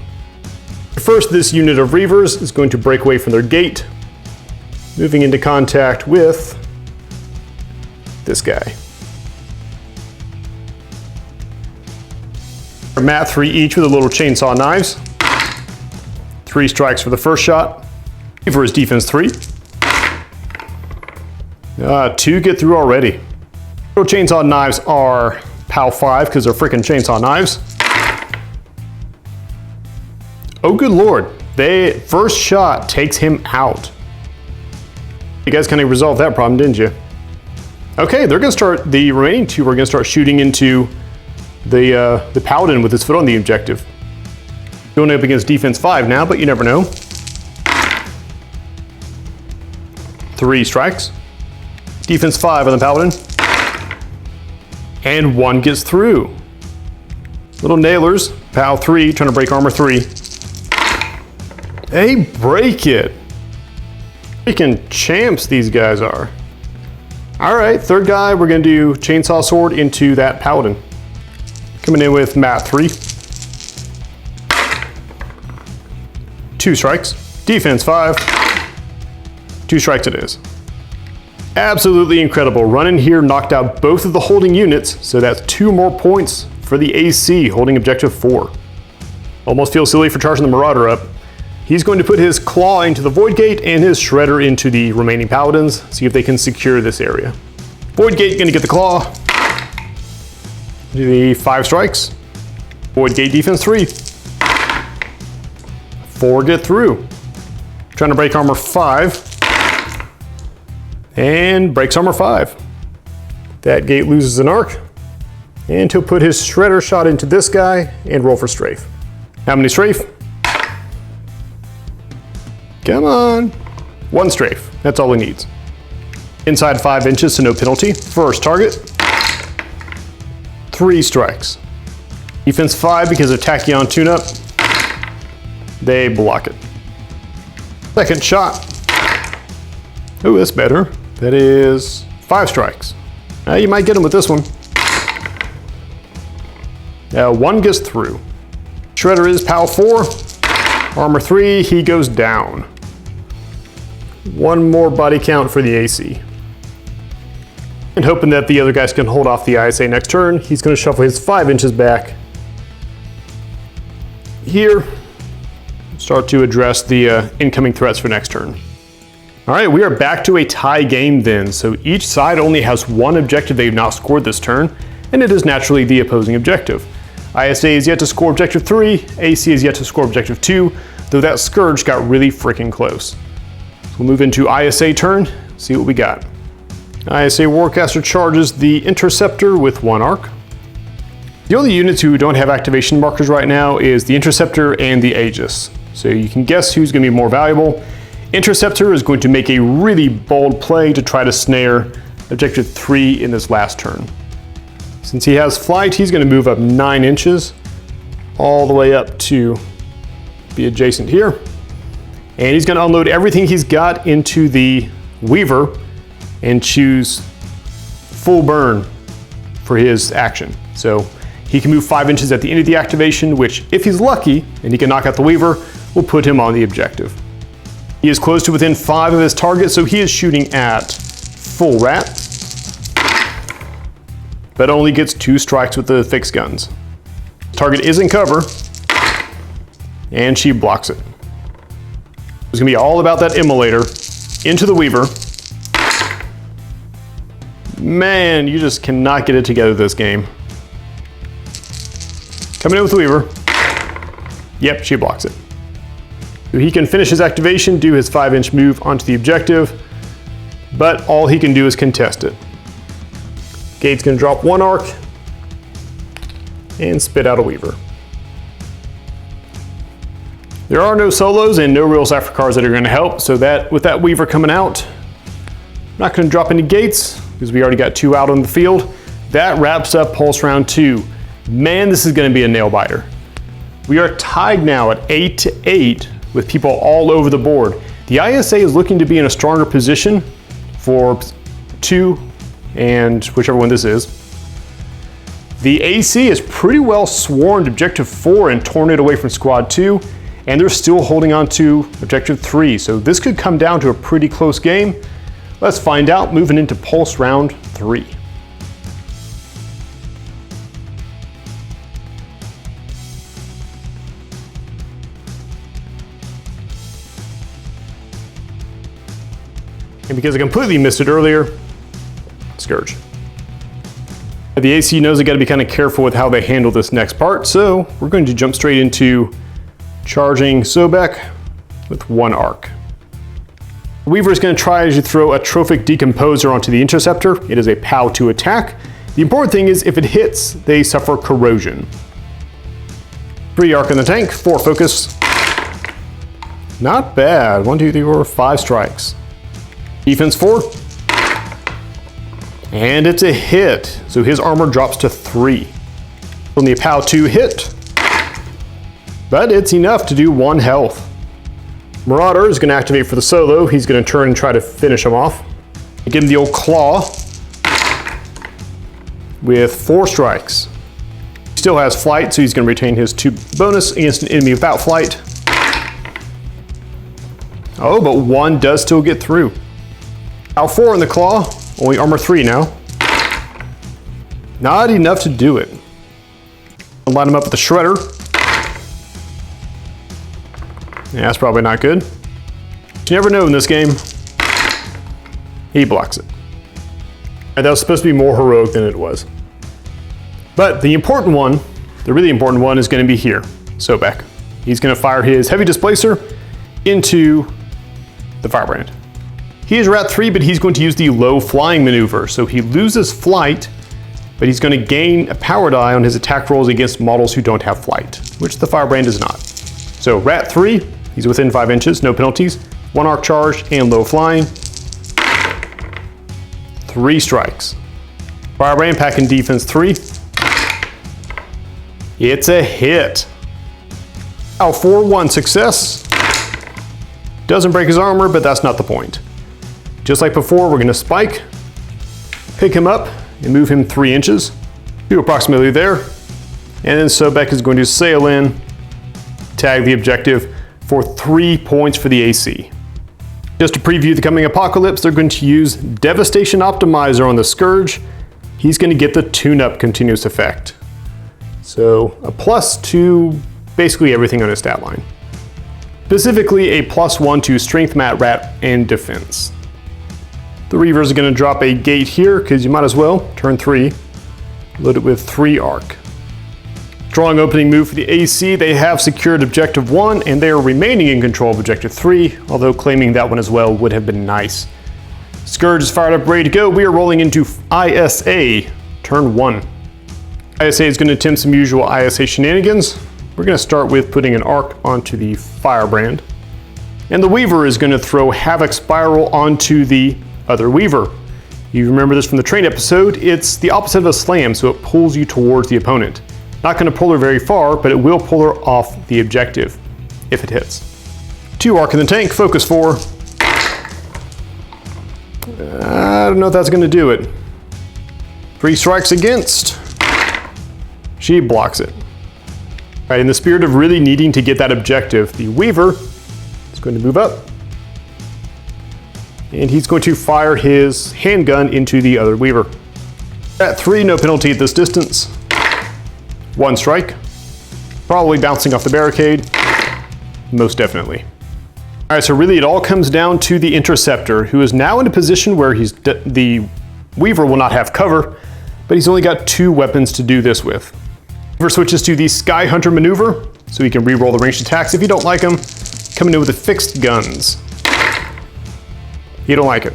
First, this unit of Reavers is going to break away from their gate, moving into contact with this guy. Mat 3 each with a little chainsaw knives. 3 strikes for the first shot. For his defense 3. 2 get through already. Little chainsaw knives are POW 5 because they're freaking chainsaw knives. Oh good lord, first shot takes him out. You guys kind of resolved that problem, didn't you? Okay, they're gonna start, the remaining 2 are gonna start shooting into the Paladin with his foot on the objective. Going up against defense 5 now, but you never know. 3 strikes. Defense 5 on the Paladin. And 1 gets through. Little nailers, POW 3, trying to break armor 3. They break it. Freaking champs these guys are. All right, third guy, we're gonna do chainsaw sword into that Paladin. Coming in with Mat 3. 2 strikes. Defense 5. 2 strikes it is. Absolutely incredible. Run in here, knocked out both of the holding units, so that's 2 more points for the AC holding objective 4. Almost feels silly for charging the Marauder up. He's going to put his claw into the Void Gate and his shredder into the remaining Paladins, see if they can secure this area. Void Gate gonna get the claw. Do the 5 strikes. Void Gate defense 3. 4 get through. Trying to break armor 5. And breaks armor 5. That gate loses an arc. And he'll put his shredder shot into this guy and roll for strafe. How many strafe? Come on. 1 strafe. That's all he needs. Inside 5 inches, so no penalty. First target. 3 strikes. Defense 5 because of Tachyon tune-up. They block it. Second shot. Oh, that's better. That is 5 strikes. You might get him with this one. 1 gets through. Shredder is POW 4. Armor 3, he goes down. 1 more body count for the AC. And hoping that the other guys can hold off the ISA next turn, he's going to shuffle his 5 inches back here. Start to address the incoming threats for next turn. All right, we are back to a tie game then. So each side only has 1 objective they've not scored this turn, and it is naturally the opposing objective. ISA is yet to score objective 3, AC is yet to score objective 2, though that Scourge got really freaking close. So we'll move into ISA turn, see what we got. ISA Warcaster charges the Interceptor with 1 arc. The only units who don't have activation markers right now is the Interceptor and the Aegis. So you can guess who's going to be more valuable. Interceptor is going to make a really bold play to try to snare objective 3 in this last turn. Since he has flight, he's going to move up 9 inches all the way up to be adjacent here. And he's going to unload everything he's got into the Weaver and choose full burn for his action. So He can move 5 inches at the end of the activation, which, if he's lucky and he can knock out the Weaver, will put him on the objective. He is close to within 5 of his target, so he is shooting at full rat, but only gets 2 strikes with the fixed guns. Target is in cover, and she blocks it. It's gonna be all about that immolator into the Weaver. Man, you just cannot get it together this game. Coming in with the Weaver. Yep, she blocks it. So he can finish his activation, do his 5-inch move onto the objective, but all he can do is contest it. Gate's gonna drop 1 arc and spit out a Weaver. There are no solos and no real Sapphire cards that are gonna help, so that with that Weaver coming out, I'm not gonna drop any gates because we already got 2 out on the field. That wraps up Pulse Round 2. Man, this is gonna be a nail biter. We are tied now at 8-8 with people all over the board. The ISA is looking to be in a stronger position for 2 and whichever one this is. The AC is pretty well swarmed Objective 4 and torn it away from Squad 2, and they're still holding on to Objective 3, so this could come down to a pretty close game. Let's find out moving into Pulse Round 3. And because I completely missed it earlier, Scourge. The AC knows they got to be kind of careful with how they handle this next part, so we're going to jump straight into charging Soback with 1 arc. Weaver is going to try to throw a Trophic Decomposer onto the Interceptor. It is a POW 2 attack. The important thing is if it hits, they suffer corrosion. 3 arc in the tank, 4 focus. Not bad. 1, 2, 3, 4, 5 strikes. Defense 4. And it's a hit. So his armor drops to 3. On the POW 2 hit. But it's enough to do 1 health. Marauder is going to activate for the solo. He's going to turn and try to finish him off. Give him the old claw with 4 strikes. He still has flight, so he's going to retain his 2 bonus against an enemy without flight. Oh, but 1 does still get through. POW 4 in the claw, only armor 3 now. Not enough to do it. I'll line him up with the Shredder. Yeah, that's probably not good. You never know in this game. He blocks it. And that was supposed to be more heroic than it was. But the important one, the really important one, is going to be here, Soback. He's going to fire his Heavy Displacer into the Firebrand. He is Rat 3, but he's going to use the low flying maneuver, so he loses flight, but he's going to gain a power die on his attack rolls against models who don't have flight, which the Firebrand does not. So Rat 3, he's within 5 inches, no penalties, 1 arc charge and low flying. 3 strikes. Firebrand packing defense 3. It's a hit. POW 4, 1 success. Doesn't break his armor, but that's not the point. Just like before, we're gonna spike, pick him up, and move him 3 inches to approximately there. And then Soback is going to sail in, tag the objective for 3 points for the AC. Just to preview the coming apocalypse, they're going to use Devastation Optimizer on the Scourge. He's going to get the tune-up continuous effect. So a plus to basically everything on his stat line. Specifically a +1 to Strength, Mat, Rat, and Defense. The Reavers are going to drop a gate here because you might as well. Turn 3, load it with 3 arc. Strong opening move for the AC. They have secured Objective 1 and they are remaining in control of Objective 3, although claiming that one as well would have been nice. Scourge is fired up, ready to go. We are rolling into ISA, turn 1. ISA is going to attempt some usual ISA shenanigans. We're going to start with putting an arc onto the Firebrand. And the Weaver is going to throw Havoc Spiral onto the other Weaver. You remember this from the train episode. It's the opposite of a slam, so it pulls you towards the opponent. Not going to pull her very far, but it will pull her off the objective if it hits. 2 arc in the tank, focus 4. I don't know if that's going to do it. 3 strikes against. She blocks it. All right, in the spirit of really needing to get that objective, the Weaver is going to move up. And he's going to fire his handgun into the other Weaver. At 3, no penalty at this distance. 1 strike. Probably bouncing off the barricade. Most definitely. All right, so really it all comes down to the Interceptor, who is now in a position where the Weaver will not have cover, but he's only got 2 weapons to do this with. Weaver switches to the Sky Hunter maneuver, so he can re-roll the ranged attacks if you don't like them. Coming in with the fixed guns. You don't like it.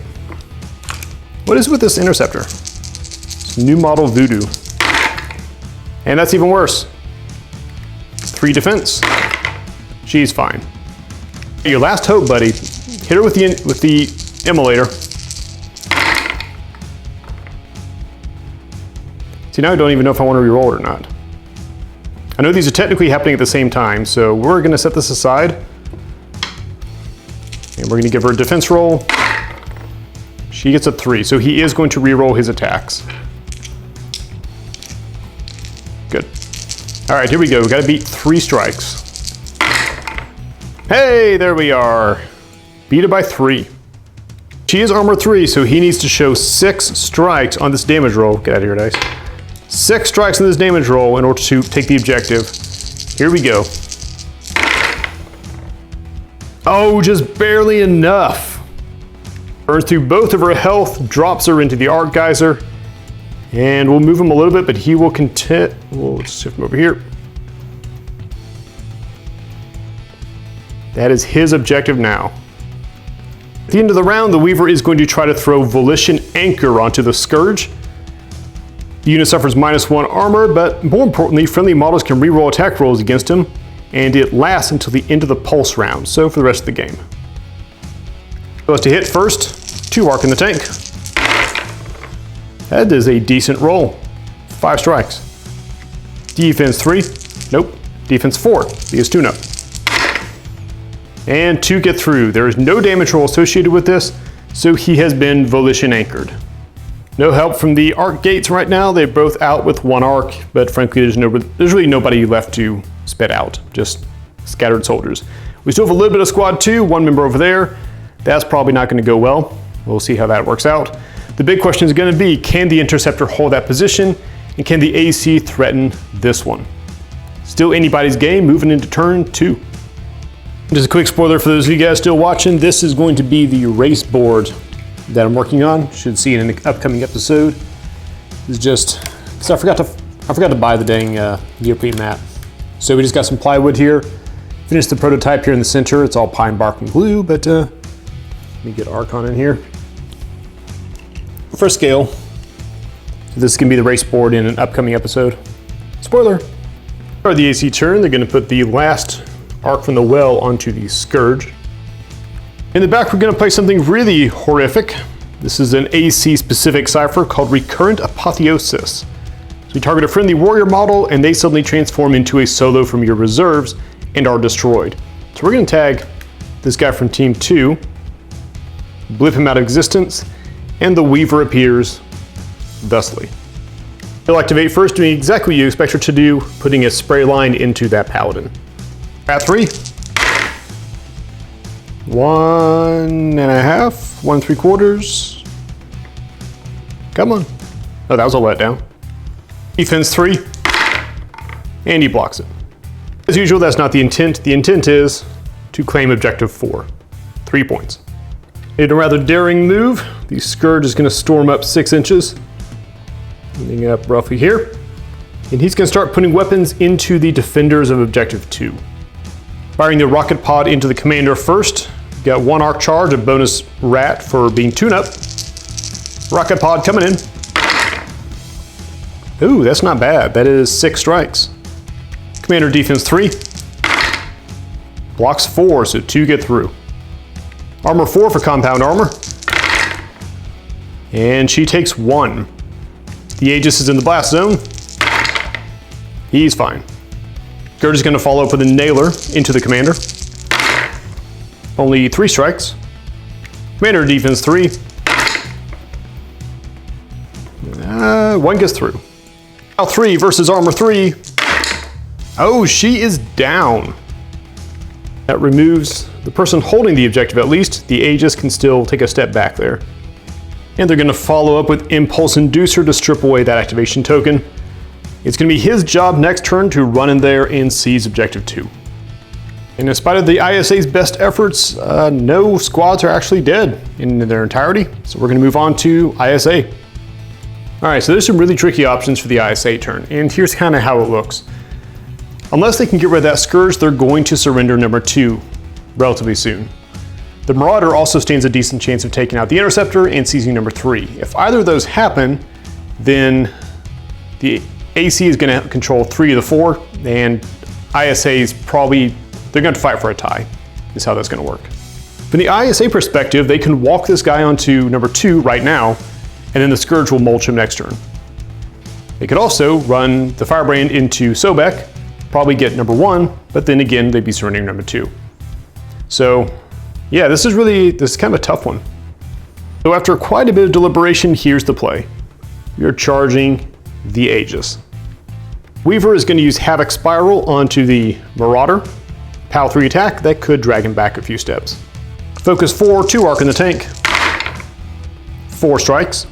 What is with this Interceptor? It's new model Voodoo. And that's even worse. 3 defense. She's fine. Your last hope, buddy. Hit her with the immolator. See, now I don't even know if I want to re-roll it or not. I know these are technically happening at the same time, so we're going to set this aside. And we're going to give her a defense roll. She gets a 3, so he is going to re-roll his attacks. Good. All right, here we go. We got to beat 3 strikes. Hey, there we are. Beat it by 3. She is armor 3, so he needs to show 6 strikes on this damage roll. Get out of here, dice. 6 strikes on this damage roll in order to take the objective. Here we go. Oh, just barely enough. Burns through both of her health, drops her into the Arc Geyser, and we'll move him a little bit, but he will contend. We'll shift him over here. That is his objective now. At the end of the round, the Weaver is going to try to throw Volition Anchor onto the Scourge. The unit suffers -1 armor, but more importantly, friendly models can reroll attack rolls against him, and it lasts until the end of the pulse round, so for the rest of the game. So as to hit first, 2 arc in the tank. That is a decent roll. 5 strikes. Defense 3, nope. Defense 4, because tune-up. And 2 get through. There is no damage roll associated with this, so he has been Volition Anchored. No help from the arc gates right now. They're both out with 1 arc, but frankly, there's really nobody left to spit out, just scattered soldiers. We still have a little bit of squad 2, 1 member over there. That's probably not going to go well. We'll see how that works out. The big question is going to be, can the Interceptor hold that position, and can the AC threaten this one? Still anybody's game, moving into turn 2. Just a quick spoiler for those of you guys still watching, this is going to be the race board that I'm working on. Should see it in an upcoming episode. It's just because I forgot to buy the dang European map. So we just got some plywood here. Finished the prototype here in the center. It's all pine bark and glue, but let me get Archon in here. For scale, so this is going to be the race board in an upcoming episode. Spoiler. For the AC turn, they're going to put the last arc from the well onto the Scourge. In the back, we're going to play something really horrific. This is an AC specific cipher called Recurrent Apotheosis. So you target a friendly warrior model and they suddenly transform into a solo from your reserves and are destroyed. So we're going to tag this guy from team 2, blip him out of existence, and the Weaver appears thusly. He'll activate first, doing exactly what you expect her to do, putting a spray line into that paladin. At 3. 1.5, 1 3/4. Come on. Oh, that was a letdown. Defense 3. And he blocks it. As usual, that's not the intent. The intent is to claim objective 4. 3 points. In a rather daring move, the Scourge is going to storm up 6 inches. Ending up roughly here. And he's going to start putting weapons into the defenders of objective 2. Firing the rocket pod into the commander first. Got 1 arc charge, a bonus rat for being tune-up. Rocket pod coming in. Ooh, that's not bad. That is 6 strikes. Commander defense 3. Blocks 4, so 2 get through. Armor 4 for compound armor. And she takes 1. The Aegis is in the blast zone. He's fine. Gerd is going to follow up with a nailer into the commander. Only 3 strikes. Commander defense 3. 1 gets through. Now 3 versus armor 3. Oh, she is down. That removes the person holding the objective at least. The Aegis can still take a step back there. And they're going to follow up with Impulse Inducer to strip away that activation token. It's going to be his job next turn to run in there and seize objective 2. And in spite of the ISA's best efforts, no squads are actually dead in their entirety. So we're going to move on to ISA. All right, so there's some really tricky options for the ISA turn, and here's kind of how it looks. Unless they can get rid of that Scourge, they're going to surrender number 2 relatively soon. The Marauder also stands a decent chance of taking out the Interceptor and seizing number 3. If either of those happen, then the AC is going to control 3 of the 4, and ISA is probably, they're going to fight for a tie, is how that's going to work. From the ISA perspective, they can walk this guy onto number 2 right now, and then the Scourge will mulch him next turn. They could also run the Firebrand into Soback, probably get number 1, but then again, they'd be surrendering number 2. So, yeah, this is kind of a tough one. So after quite a bit of deliberation, here's the play. You're charging the Aegis. Weaver is going to use Havoc Spiral onto the Marauder. POW 3 attack, that could drag him back a few steps. Focus 4, 2 arc in the tank. 4 strikes.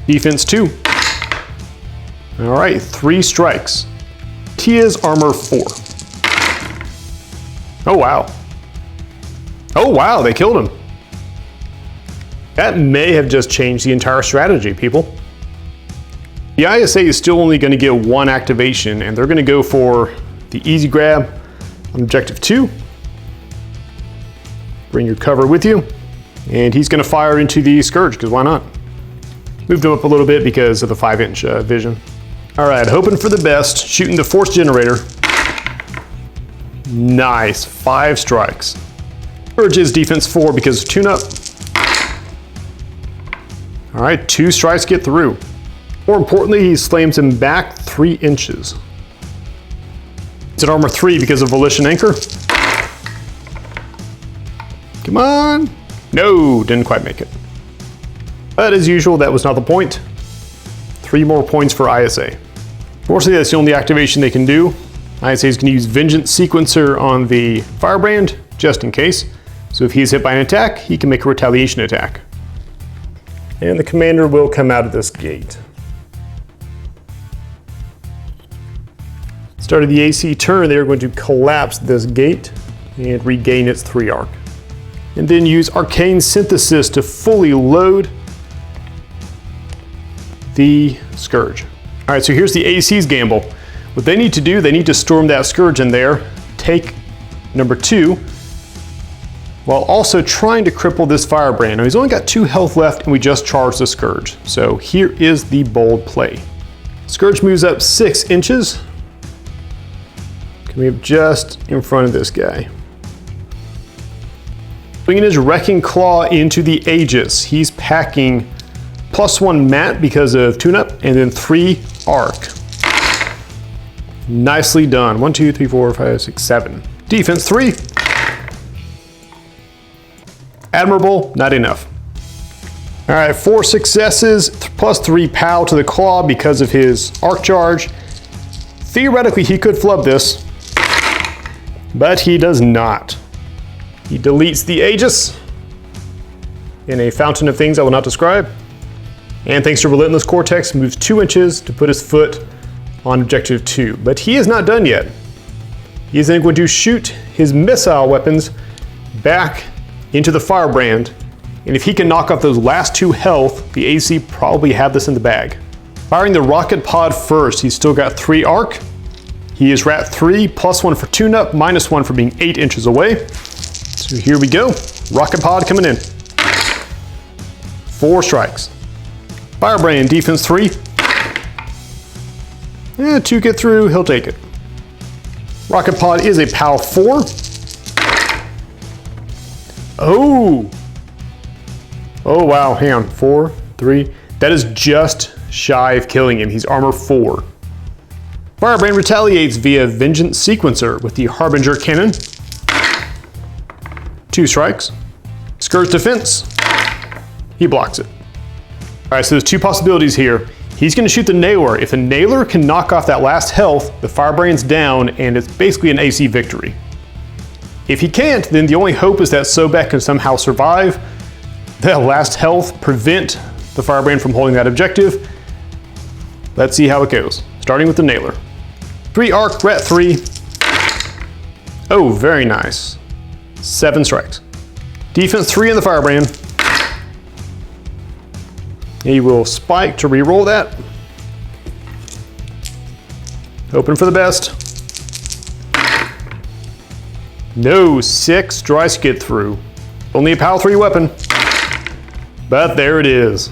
Defense 2. All right, 3 strikes. Tia's armor 4. Oh wow. Oh wow, they killed him. That may have just changed the entire strategy, people. The ISA is still only going to get 1 activation, and they're going to go for the easy grab on objective 2. Bring your cover with you, and he's going to fire into the Scourge, because why not? Moved him up a little bit because of the 5-inch vision. All right, hoping for the best, shooting the Force Generator. Nice, 5 strikes. Scourge is defense 4 because of tune-up. All right, 2 strikes get through. More importantly, he slams him back 3 inches. It's an armor 3 because of Volition Anchor. Come on. No, didn't quite make it. But as usual, that was not the point. 3 more points for ISA. Fortunately, that's the only activation they can do. ISA is going to use Vengeance Sequencer on the Firebrand, just in case. So if he's hit by an attack, he can make a Retaliation Attack. And the commander will come out of this gate. Start of the AC turn, they are going to collapse this gate and regain its 3 arc. And then use Arcane Synthesis to fully load the Scourge. All right, so here's the AC's gamble. What they need to do, they need to storm that Scourge in there, take number 2, while also trying to cripple this Firebrand. Now he's only got 2 health left, and we just charged the Scourge. So here is the bold play. Scourge moves up 6 inches. Coming up just in front of this guy. Swinging his Wrecking Claw into the Aegis. He's packing +1 mat because of tune-up, and then 3 arc. Nicely done. 1, 2, 3, 4, 5, 6, 7. Defense 3. Admirable, not enough. All right, 4 successes, +3 POW to the claw because of his arc charge. Theoretically, he could flub this, but he does not. He deletes the Aegis in a fountain of things I will not describe. And thanks to Relentless Cortex, moves 2 inches to put his foot on objective 2. But he is not done yet. He is then going to shoot his missile weapons back into the Firebrand. And if he can knock off those last 2 health, the AC probably have this in the bag. Firing the rocket pod first, he's still got 3 arc. He is Rat 3, +1 for tune-up, -1 for being 8 inches away. So here we go. Rocket pod coming in. 4 strikes. Firebrand, defense 3. 2 get through, he'll take it. Rocket pod is a POW 4. Oh! Oh wow, hang on. 4, 3. That is just shy of killing him. He's armor 4. Firebrand retaliates via Vengeance Sequencer with the Harbinger Cannon. 2 strikes. Scourge defense. He blocks it. All right, so there's 2 possibilities here. He's going to shoot the Nailer. If the Nailer can knock off that last health, the Firebrand's down, and it's basically an AC victory. If he can't, then the only hope is that Soback can somehow survive that last health, prevent the Firebrand from holding that objective. Let's see how it goes. Starting with the Nailer. 3 arc, ret 3. Oh, very nice. 7 strikes. Defense 3 in the Firebrand. He will spike to reroll that. Hoping for the best. No, 6 strikes get through. Only a POW 3 weapon. But there it is.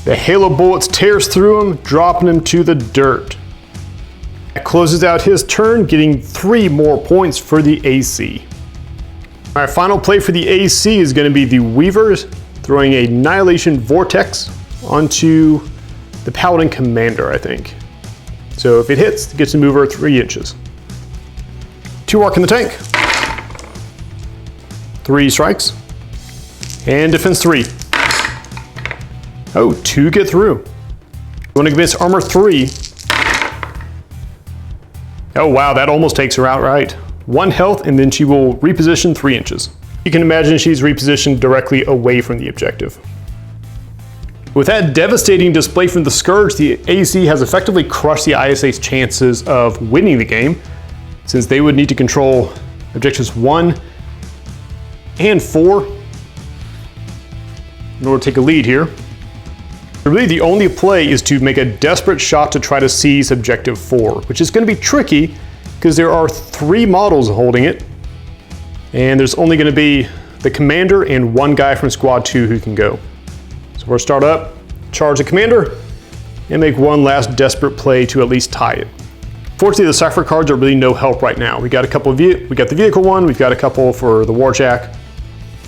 The Halo bullets tears through him, dropping him to the dirt. That closes out his turn, getting 3 more points for the AC. Our final play for the AC is going to be the Weavers, throwing a Annihilation Vortex onto the Paladin Commander, I think. So if it hits, it gets to move her 3 inches. 2 arc in the tank. 3 strikes. And defense 3. Oh, 2 get through. Going against armor 3. Oh wow, that almost takes her out right. 1 health, and then she will reposition 3 inches. You can imagine she's repositioned directly away from the objective. With that devastating display from the Scourge, the AC has effectively crushed the ISA's chances of winning the game, since they would need to control objectives 1 and 4 in order to take a lead here. Really, the only play is to make a desperate shot to try to seize objective 4, which is going to be tricky because there are 3 models holding it, and there's only going to be the commander and 1 guy from squad 2 who can go. So we'll start up, charge the commander, and make one last desperate play to at least tie it. Fortunately, the Cypher cards are really no help right now. We got a couple of we got the vehicle one, we've got a couple for the Warjack.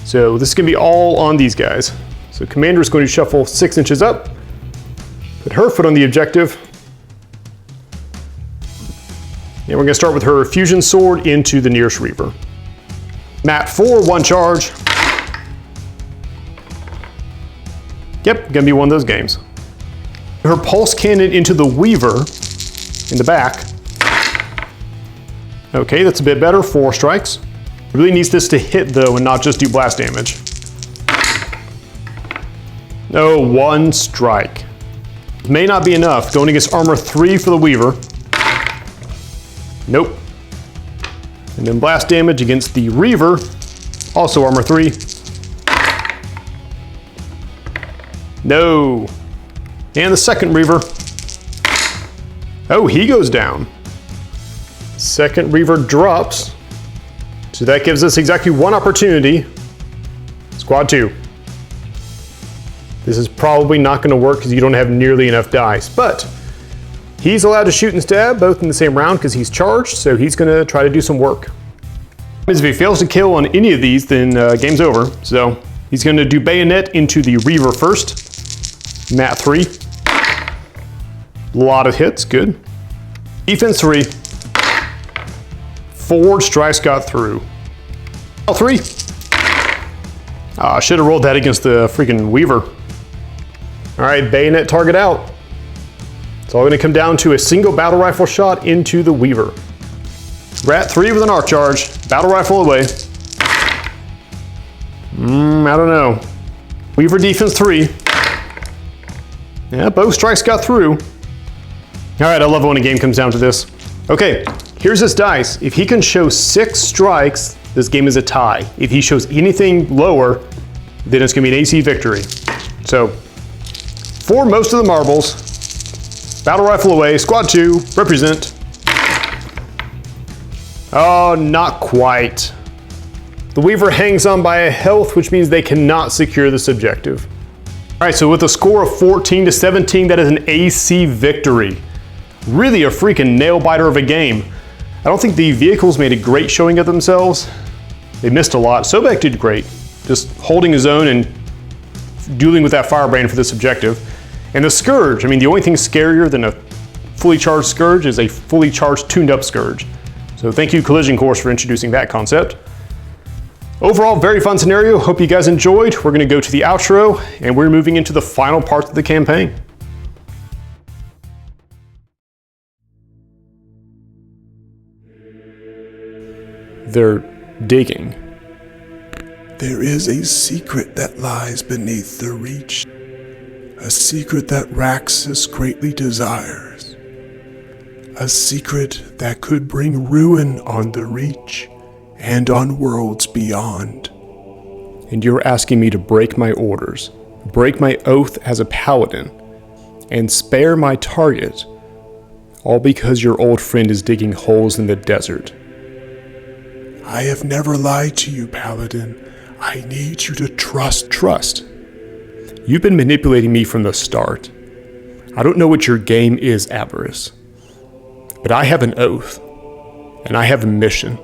So this is going to be all on these guys. So commander is going to shuffle 6 inches up, put her foot on the objective, and we're going to start with her fusion sword into the nearest Reaver. Map 4, 1 charge. Yep, gonna be one of those games. Her pulse cannon into the Weaver in the back. Okay, that's a bit better, 4 strikes. Really needs this to hit though and not just do blast damage. No, 1 strike. May not be enough, going against armor 3 for the Weaver. Nope. And then blast damage against the Reaver, also armor 3. No. And the second Reaver. Oh, he goes down. Second Reaver drops. So that gives us exactly 1 opportunity. Squad 2. This is probably not going to work because you don't have nearly enough dice, but he's allowed to shoot and stab both in the same round because he's charged, so he's going to try to do some work. If he fails to kill on any of these, then game's over. So he's going to do bayonet into the Reaver first. Mat 3. A lot of hits, good. Defense 3. 4 strikes got through. L 3. I should have rolled that against the freaking Weaver. All right, bayonet target out. It's all going to come down to a single battle rifle shot into the Weaver. Rat 3 with an arc charge. Battle rifle away. I don't know. Weaver defense 3. Yeah, both strikes got through. All right, I love it when a game comes down to this. Okay, here's his dice. If he can show 6 strikes, this game is a tie. If he shows anything lower, then it's gonna be an AC victory. So, for most of the marbles, battle rifle away, squad 2, represent. Oh, not quite. The Weaver hangs on by a health, which means they cannot secure this objective. All right, so with a score of 14-17, that is an AC victory. Really a freaking nail biter of a game. I don't think the vehicles made a great showing of themselves. They missed a lot. Soback did great, just holding his own and dealing with that Firebrand for this objective. And the Scourge, I mean, the only thing scarier than a fully charged Scourge is a fully charged, tuned up Scourge. So thank you, Collision Course, for introducing that concept. Overall, very fun scenario. Hope you guys enjoyed. We're gonna go to the outro, and we're moving into the final parts of the campaign. They're digging.
There is a secret that lies beneath the Reach. A secret that Raxus greatly desires. A secret that could bring ruin on the Reach and on worlds beyond.
And you're asking me to break my orders, break my oath as a paladin, and spare my target, all because your old friend is digging holes in the desert.
I have never lied to you, Paladin. I need you to trust.
Trust. You've been manipulating me from the start. I don't know what your game is, Avarice. But I have an oath, and I have a mission.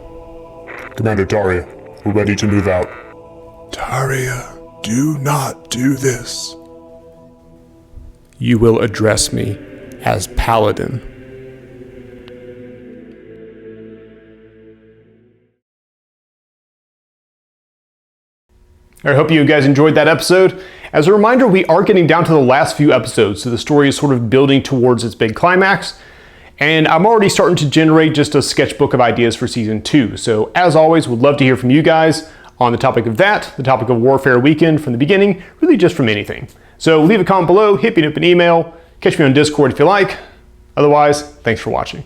Commander Daria, we're ready to move out.
Daria, do not do this.
You will address me as Paladin. I hope you guys enjoyed that episode. As a reminder, we are getting down to the last few episodes, so the story is sort of building towards its big climax. And I'm already starting to generate just a sketchbook of ideas for season 2. So as always, would love to hear from you guys on the topic of that, the topic of Warfare Weekend from the beginning, really just from anything. So leave a comment below, hit me up an email, catch me on Discord if you like. Otherwise, thanks for watching.